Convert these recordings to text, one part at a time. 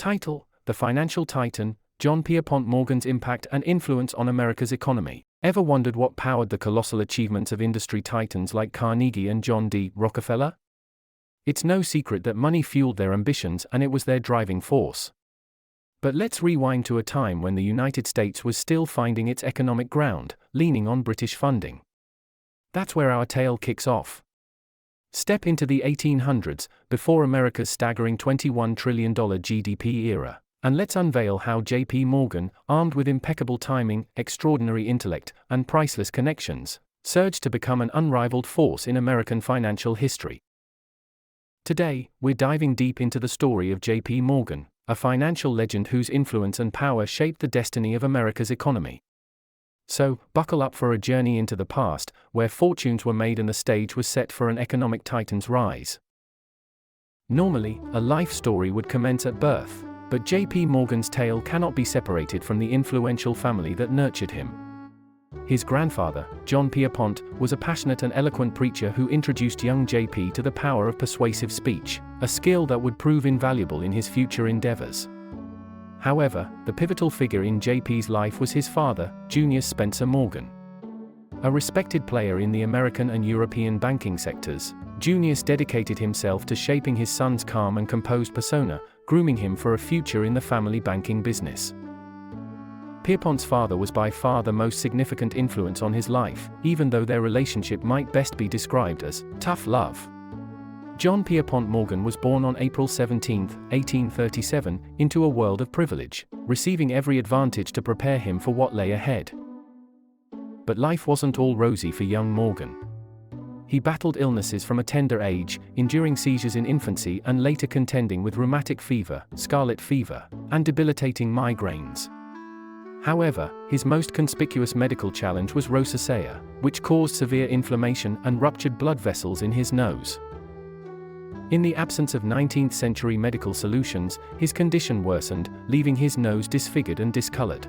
Title: The Financial Titan, John Pierpont Morgan's Impact and Influence on America's Economy. Ever wondered what powered the colossal achievements of industry titans like Carnegie and John D. Rockefeller? It's no secret that money fueled their ambitions and it was their driving force. But let's rewind to a time when the United States was still finding its economic ground, leaning on British funding. That's where our tale kicks off. Step into the 1800s, before America's staggering $21 trillion GDP era, and let's unveil how J.P. Morgan, armed with impeccable timing, extraordinary intellect, and priceless connections, surged to become an unrivaled force in American financial history. Today, we're diving deep into the story of J.P. Morgan, a financial legend whose influence and power shaped the destiny of America's economy. So, buckle up for a journey into the past, where fortunes were made and the stage was set for an economic titan's rise. Normally, a life story would commence at birth, but J.P. Morgan's tale cannot be separated from the influential family that nurtured him. His grandfather, John Pierpont, was a passionate and eloquent preacher who introduced young J.P. to the power of persuasive speech, a skill that would prove invaluable in his future endeavors. However, the pivotal figure in J.P.'s life was his father, Junius Spencer Morgan. A respected player in the American and European banking sectors, Junius dedicated himself to shaping his son's calm and composed persona, grooming him for a future in the family banking business. Pierpont's father was by far the most significant influence on his life, even though their relationship might best be described as tough love. John Pierpont Morgan was born on April 17, 1837, into a world of privilege, receiving every advantage to prepare him for what lay ahead. But life wasn't all rosy for young Morgan. He battled illnesses from a tender age, enduring seizures in infancy and later contending with rheumatic fever, scarlet fever, and debilitating migraines. However, his most conspicuous medical challenge was rosacea, which caused severe inflammation and ruptured blood vessels in his nose. In the absence of 19th-century medical solutions, his condition worsened, leaving his nose disfigured and discolored.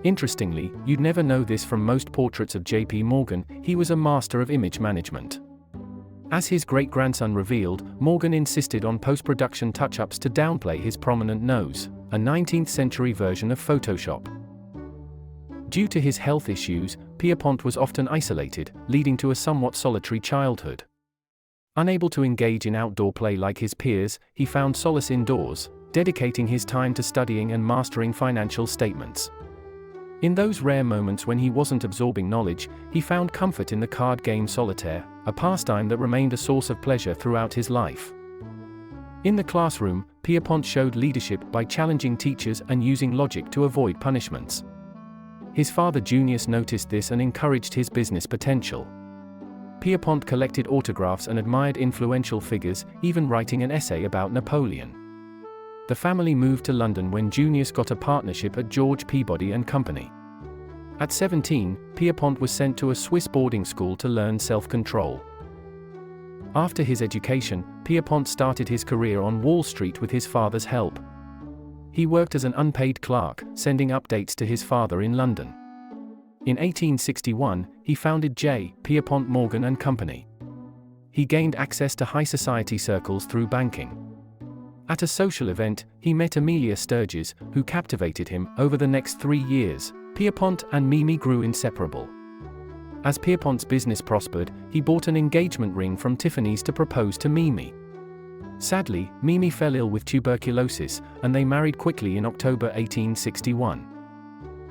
Interestingly, you'd never know this from most portraits of J.P. Morgan, he was a master of image management. As his great-grandson revealed, Morgan insisted on post-production touch-ups to downplay his prominent nose, a 19th-century version of Photoshop. Due to his health issues, Pierpont was often isolated, leading to a somewhat solitary childhood. Unable to engage in outdoor play like his peers, he found solace indoors, dedicating his time to studying and mastering financial statements. In those rare moments when he wasn't absorbing knowledge, he found comfort in the card game solitaire, a pastime that remained a source of pleasure throughout his life. In the classroom, Pierpont showed leadership by challenging teachers and using logic to avoid punishments. His father Junius noticed this and encouraged his business potential. Pierpont collected autographs and admired influential figures, even writing an essay about Napoleon. The family moved to London when Junius got a partnership at George Peabody and Company. At 17, Pierpont was sent to a Swiss boarding school to learn self-control. After his education, Pierpont started his career on Wall Street with his father's help. He worked as an unpaid clerk, sending updates to his father in London. In 1861, he founded J. Pierpont Morgan and Company. He gained access to high society circles through banking. At a social event, he met Amelia Sturgis, who captivated him. Over the next 3 years, Pierpont and Mimi grew inseparable. As Pierpont's business prospered, he bought an engagement ring from Tiffany's to propose to Mimi. Sadly, Mimi fell ill with tuberculosis, and they married quickly in October 1861.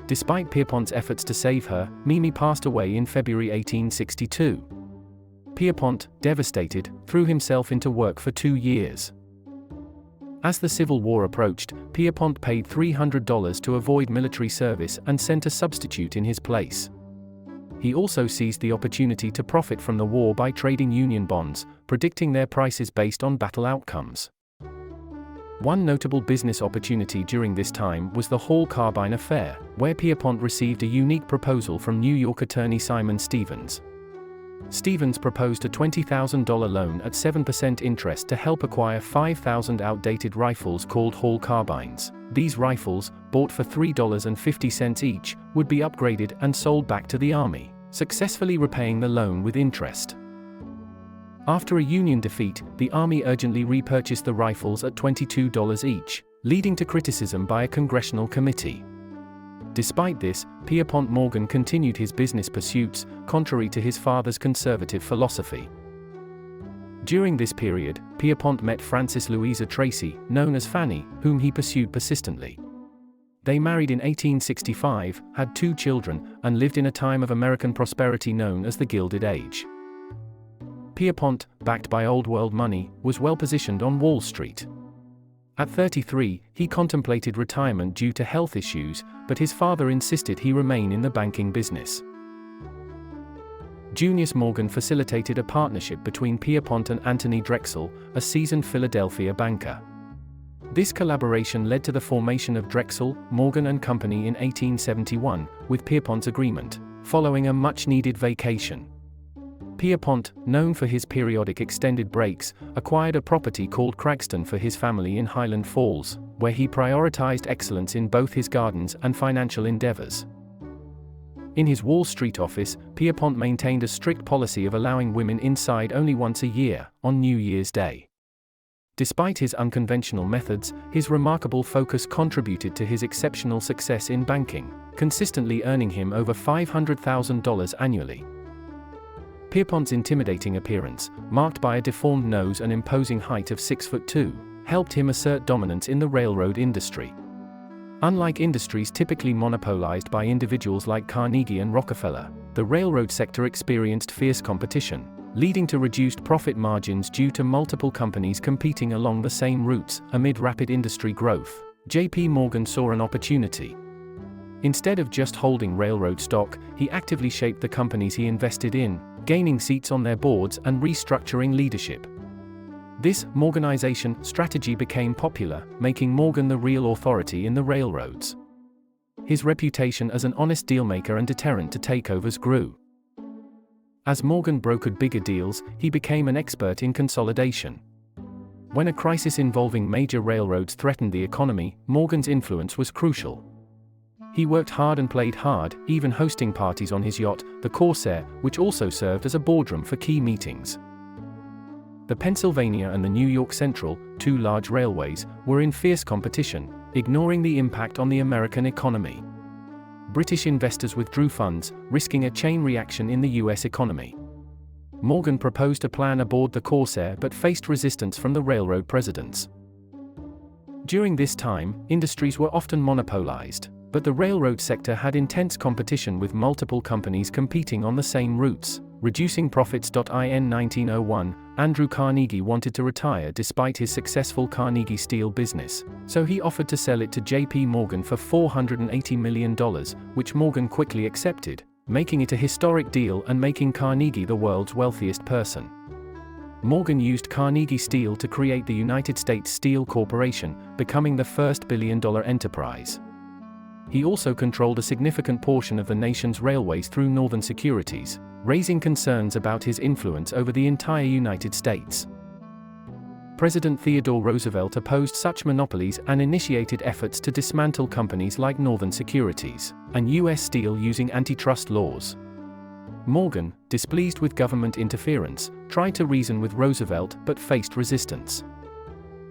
Despite Pierpont's efforts to save her, Mimi passed away in February 1862. Pierpont, devastated, threw himself into work for 2 years. As the Civil War approached, Pierpont paid $300 to avoid military service and sent a substitute in his place. He also seized the opportunity to profit from the war by trading Union bonds, predicting their prices based on battle outcomes. One notable business opportunity during this time was the Hall Carbine affair, where Pierpont received a unique proposal from New York attorney Simon Stevens. Stevens proposed a $20,000 loan at 7% interest to help acquire 5,000 outdated rifles called Hall Carbines. These rifles, bought for $3.50 each, would be upgraded and sold back to the Army, successfully repaying the loan with interest. After a Union defeat, the Army urgently repurchased the rifles at $22 each, leading to criticism by a congressional committee. Despite this, Pierpont Morgan continued his business pursuits, contrary to his father's conservative philosophy. During this period, Pierpont met Frances Louisa Tracy, known as Fanny, whom he pursued persistently. They married in 1865, had 2 children, and lived in a time of American prosperity known as the Gilded Age. Pierpont, backed by old world money, was well positioned on Wall Street. At 33, he contemplated retirement due to health issues, but his father insisted he remain in the banking business. Junius Morgan facilitated a partnership between Pierpont and Anthony Drexel, a seasoned Philadelphia banker. This collaboration led to the formation of Drexel, Morgan and Company in 1871, with Pierpont's agreement, following a much-needed vacation. Pierpont, known for his periodic extended breaks, acquired a property called Cragston for his family in Highland Falls, where he prioritized excellence in both his gardens and financial endeavors. In his Wall Street office, Pierpont maintained a strict policy of allowing women inside only once a year, on New Year's Day. Despite his unconventional methods, his remarkable focus contributed to his exceptional success in banking, consistently earning him over $500,000 annually. Pierpont's intimidating appearance, marked by a deformed nose and imposing height of 6'2", helped him assert dominance in the railroad industry. Unlike industries typically monopolized by individuals like Carnegie and Rockefeller, the railroad sector experienced fierce competition, leading to reduced profit margins due to multiple companies competing along the same routes. Amid rapid industry growth, J.P. Morgan saw an opportunity. Instead of just holding railroad stock, he actively shaped the companies he invested in, gaining seats on their boards and restructuring leadership. This Morganization strategy became popular, making Morgan the real authority in the railroads. His reputation as an honest dealmaker and deterrent to takeovers grew. As Morgan brokered bigger deals, he became an expert in consolidation. When a crisis involving major railroads threatened the economy, Morgan's influence was crucial. He worked hard and played hard, even hosting parties on his yacht, the Corsair, which also served as a boardroom for key meetings. The Pennsylvania and the New York Central, 2 large railways, were in fierce competition, ignoring the impact on the American economy. British investors withdrew funds, risking a chain reaction in the U.S. economy. Morgan proposed a plan aboard the Corsair but faced resistance from the railroad presidents. During this time, industries were often monopolized, but the railroad sector had intense competition with multiple companies competing on the same routes, reducing profits. In 1901, Andrew Carnegie wanted to retire despite his successful Carnegie Steel business, so he offered to sell it to J.P. Morgan for $480 million, which Morgan quickly accepted, making it a historic deal and making Carnegie the world's wealthiest person. Morgan used Carnegie Steel to create the United States Steel Corporation, becoming the first billion-dollar enterprise. He also controlled a significant portion of the nation's railways through Northern Securities, raising concerns about his influence over the entire United States. President Theodore Roosevelt opposed such monopolies and initiated efforts to dismantle companies like Northern Securities and U.S. Steel using antitrust laws. Morgan, displeased with government interference, tried to reason with Roosevelt but faced resistance.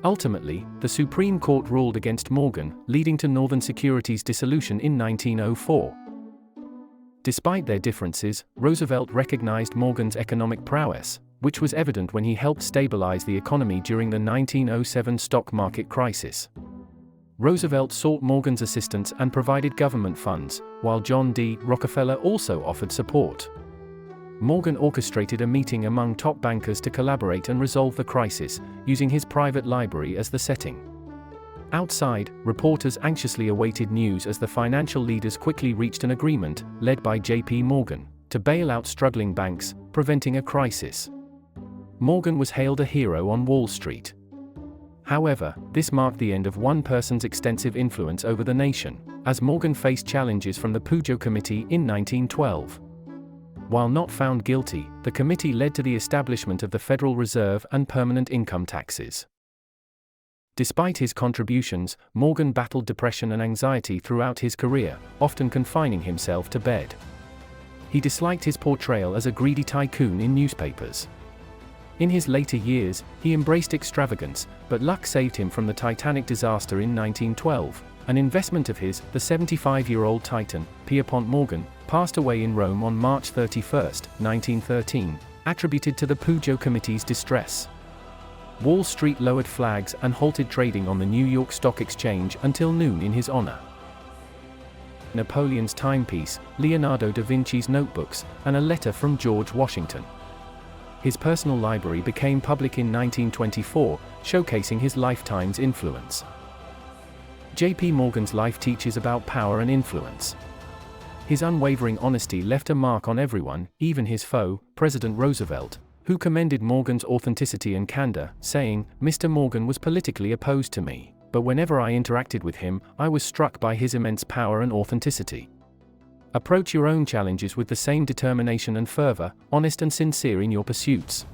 Ultimately, the Supreme Court ruled against Morgan, leading to Northern Securities' dissolution in 1904. Despite their differences, Roosevelt recognized Morgan's economic prowess, which was evident when he helped stabilize the economy during the 1907 stock market crisis. Roosevelt sought Morgan's assistance and provided government funds, while John D. Rockefeller also offered support. Morgan orchestrated a meeting among top bankers to collaborate and resolve the crisis, using his private library as the setting. Outside, reporters anxiously awaited news as the financial leaders quickly reached an agreement, led by J.P. Morgan, to bail out struggling banks, preventing a crisis. Morgan was hailed a hero on Wall Street. However, this marked the end of one person's extensive influence over the nation, as Morgan faced challenges from the Pujo Committee in 1912. While not found guilty, the committee led to the establishment of the Federal Reserve and permanent income taxes. Despite his contributions, Morgan battled depression and anxiety throughout his career, often confining himself to bed. He disliked his portrayal as a greedy tycoon in newspapers. In his later years, he embraced extravagance, but luck saved him from the Titanic disaster in 1912. An investment of his, the 75-year-old Titan, Pierpont Morgan, passed away in Rome on March 31, 1913, attributed to the Pujo Committee's distress. Wall Street lowered flags and halted trading on the New York Stock Exchange until noon in his honor. Napoleon's timepiece, Leonardo da Vinci's notebooks, and a letter from George Washington. His personal library became public in 1924, showcasing his lifetime's influence. J.P. Morgan's life teaches about power and influence. His unwavering honesty left a mark on everyone, even his foe, President Roosevelt, who commended Morgan's authenticity and candor, saying, "Mr. Morgan was politically opposed to me, but whenever I interacted with him, I was struck by his immense power and authenticity." Approach your own challenges with the same determination and fervor, honest and sincere in your pursuits.